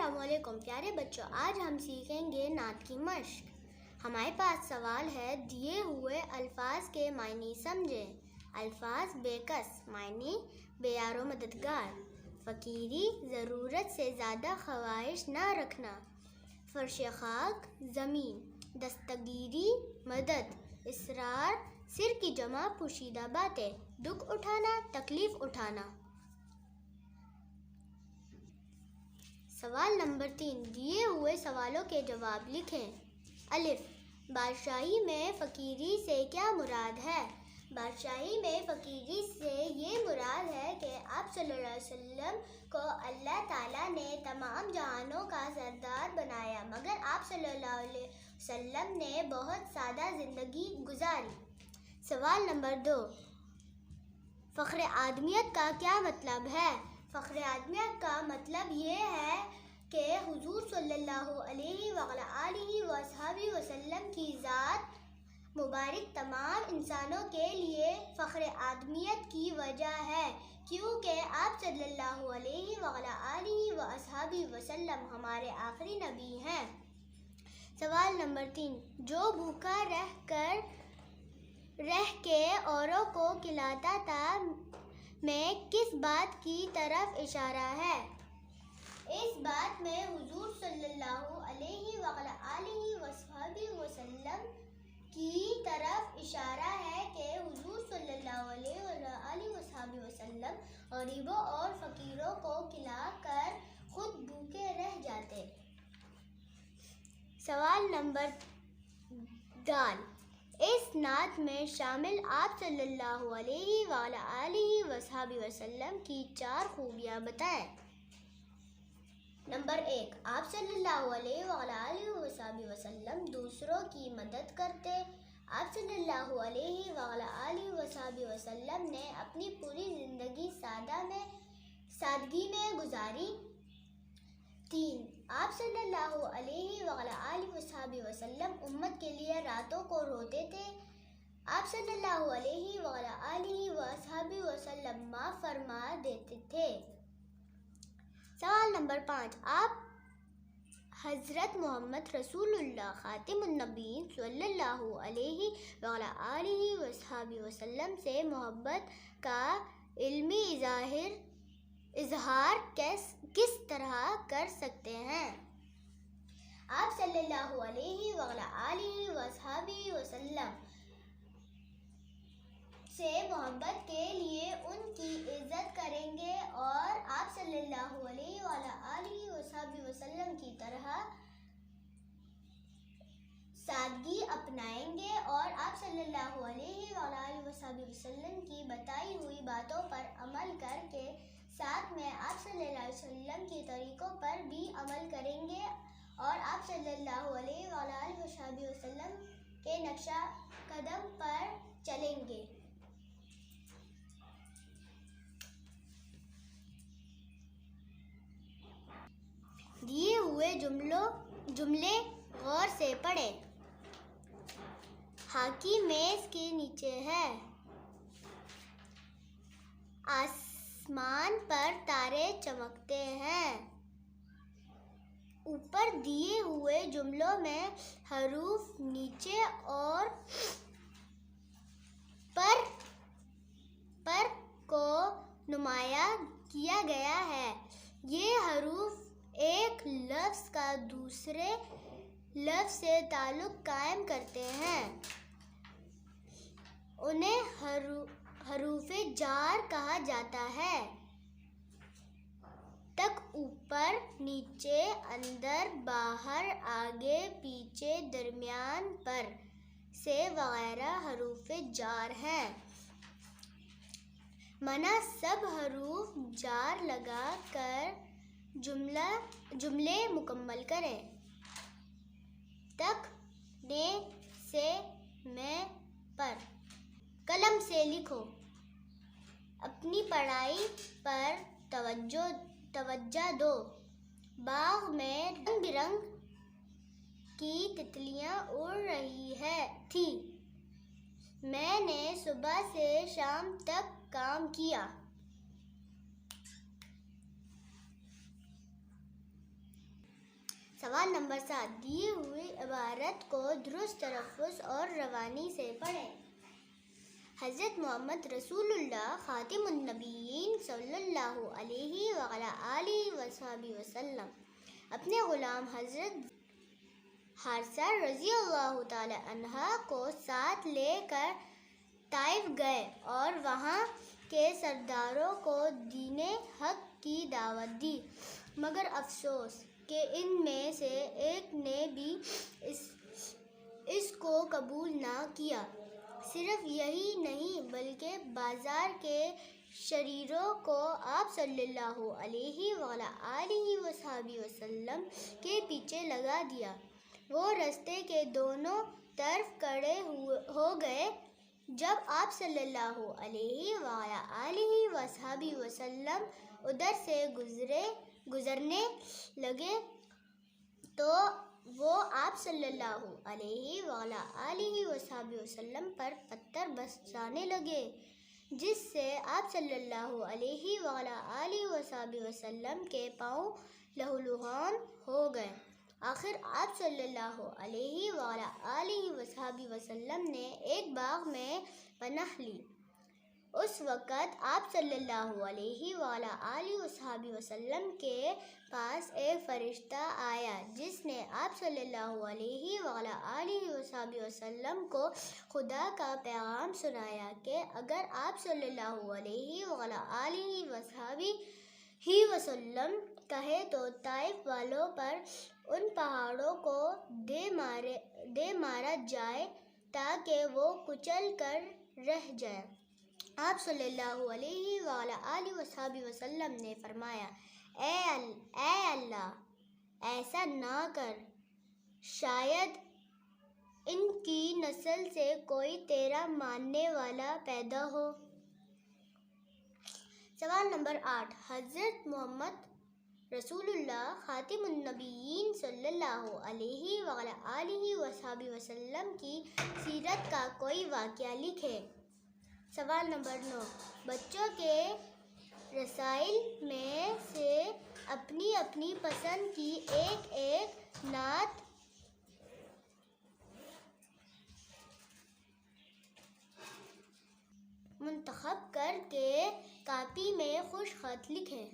السلام علیکم پیارے بچوں، آج ہم سیکھیں گے نعت کی مشق۔ ہمارے پاس سوال ہے، دیے ہوئے الفاظ کے معنی سمجھیں۔ الفاظ بے کس معنی بے یار و مددگار، فقیری ضرورت سے زیادہ خواہش نہ رکھنا، فرش خاک زمین، دستگیری مدد، اسرار سر کی جمع پوشیدہ باتیں، دکھ اٹھانا تکلیف اٹھانا۔ سوال نمبر 3، دیے ہوئے سوالوں کے جواب لکھیں۔ الف، بادشاہی میں فقیری سے کیا مراد ہے؟ بادشاہی میں فقیری سے یہ مراد ہے کہ آپ صلی اللہ علیہ وسلم کو اللہ تعالیٰ نے تمام جہانوں کا سردار بنایا، مگر آپ صلی اللہ علیہ وسلم نے بہت سادہ زندگی گزاری۔ سوال نمبر 2، فخر آدمیت کا کیا مطلب ہے؟ فخر آدمیت کا مطلب یہ ہے کہ حضور صلی اللہ علیہ وآلہ وصحبہ وسلم کی ذات مبارک تمام انسانوں کے لیے فخر آدمیت کی وجہ ہے، کیونکہ آپ صلی اللہ علیہ وآلہ وصحبہ وسلم ہمارے آخری نبی ہیں۔ سوال نمبر 3، جو بھوکا رہ کے اوروں کو کھلاتا تھا میں کس بات کی طرف اشارہ ہے؟ اس بات میں حضور صلی اللہ علیہ وآلہ وصحبہ وسلم کی طرف اشارہ ہے کہ حضور صلی اللہ علیہ وآلہ وصحبہ وسلم غریبوں اور فقیروں کو کھلا کر خود بھوکے رہ جاتے۔ سوال نمبر د، اس نعت میں شامل آپ صلی اللہ علیہ وآلہ وصحبہ وسلم کی 4 خوبیاں بتائیں۔ نمبر 1، آپ صلی اللہ علیہ وآلہ وصحبہ وسلم دوسروں کی مدد کرتے۔ آپ صلی اللہ علیہ وآلہ وصحبہ وسلم نے اپنی پوری زندگی سادگی میں گزاری۔ 3، آپ صلی اللہ علیہ وآلہ وصحبہ وسلم امت کے لیے راتوں کو روتے تھے۔ آپ صلی اللہ علیہ وآلہ وصحبہ وسلم معاف فرما دیتے تھے۔ سوال نمبر 5، آپ حضرت محمد رسول اللہ خاتم النبیین صلی اللہ علیہ وآلہ وصحبہ وسلم سے محبت کا علمی اظہار کس طرح کر سکتے ہیں؟ آپ صلی اللہ علیہ وآلہ وصحبہ وسلم سے محبت کے لیے ان کی عزت کریں گے اور آپ صلی اللہ علیہ وآلہ وصحبہ وسلم کی طرح سادگی اپنائیں گے اور آپ صلی اللہ علیہ وآلہ وصحبہ وسلم کی بتائی ہوئی باتوں پر عمل کر کے ساتھ میں آپ صلی اللہ علیہ وسلم کے طریقوں پر بھی عمل کریں گے اور آپ صلی اللہ علیہ وآلہ وصحبہ وسلم کے نقشہ قدم پر چلیں گے۔ دیے ہوئے جملے غور سے پڑھیں۔ ہاکی میز کے نیچے ہے۔ آسمان پر تارے چمکتے ہیں۔ اوپر دیے ہوئے جملوں میں حروف نیچے اور پر کو نمایاں کیا گیا ہے۔ یہ حروف ایک لفظ کا دوسرے لفظ سے تعلق قائم کرتے ہیں۔ انہیں حروف جار کہا جاتا ہے۔ تک، اوپر، نیچے، اندر، باہر، آگے، پیچھے، درمیان، پر، سے وغیرہ حروف جار ہیں۔ معنی سب حروف جار لگا کر جملے مکمل کریں۔ تک، نے، سے، میں، پر۔ قلم سے لکھو۔ اپنی پڑھائی پر توجہ دو۔ باغ میں رنگ برنگ کی تتلیاں اڑ رہی تھیں۔ میں نے صبح سے شام تک کام کیا۔ سوال نمبر 7، دی ہوئی عبارت کو درست تلفظ اور روانی سے پڑھیں۔ حضرت محمد رسول اللہ خاتم النبیین صلی اللہ علیہ وعلیٰ آلہ وصحبہ وسلم اپنے غلام حضرت حارثہ رضی اللہ تعالی عنہ کو ساتھ لے کر طائف گئے اور وہاں کے سرداروں کو دین حق کی دعوت دی، مگر افسوس کہ ان میں سے ایک نے بھی اس کو قبول نہ کیا۔ صرف یہی نہیں بلکہ بازار کے شریروں کو آپ صلی اللہ علیہ وعلیٰ آلہ وصحبہ وسلم کے پیچھے لگا دیا۔ وہ رستے کے دونوں طرف کھڑے ہو گئے۔ جب آپ صلی اللہ علیہ وعلیٰ آلہ وصحبہ وسلم ادھر سے گزرنے لگے تو وہ آپ صلی اللہ علیہ وعلیٰ آلہ وصحبہ وسلم پر پتھر برسانے لگے، جس سے آپ صلی اللہ علیہ وعلیٰ آلہ وصحبہ وسلم کے پاؤں لہولہان ہو گئے۔ آخر آپ صلی اللہ علیہ وعلیٰ آلہ وصحبہ وسلم نے ایک باغ میں پناہ لی۔ اس وقت آپ صلی اللہ علیہ وعلیٰ آلہ وصحبہ وسلم کے پاس ایک فرشتہ آیا جس نے آپ صلی اللہ علیہ وعلیٰ آلہ وصحبہ وسلم کو خدا کا پیغام سنایا کہ اگر آپ صلی اللہ علیہ وعلیٰ آلہ وصحبہ وسلم کہے تو طائف والوں پر ان پہاڑوں کو دے مارا جائے تاکہ وہ کچل کر رہ جائے۔ آپ صلی اللہ علیہ وعلیٰ آلہ وصحبہ وسلم نے فرمایا، اے اللہ، ایسا نہ کر، شاید ان کی نسل سے کوئی تیرا ماننے والا پیدا ہو۔ سوال نمبر 8، حضرت محمد رسول اللہ خاتم النبیین صلی اللہ علیہ وعلیٰ آلہ وصحبہ وسلم کی سیرت کا کوئی واقعہ لکھیں۔ سوال نمبر 9، بچوں کے رسائل میں سے اپنی اپنی پسند کی ایک نعت منتخب کر کے کاپی میں خوش خط لکھیں۔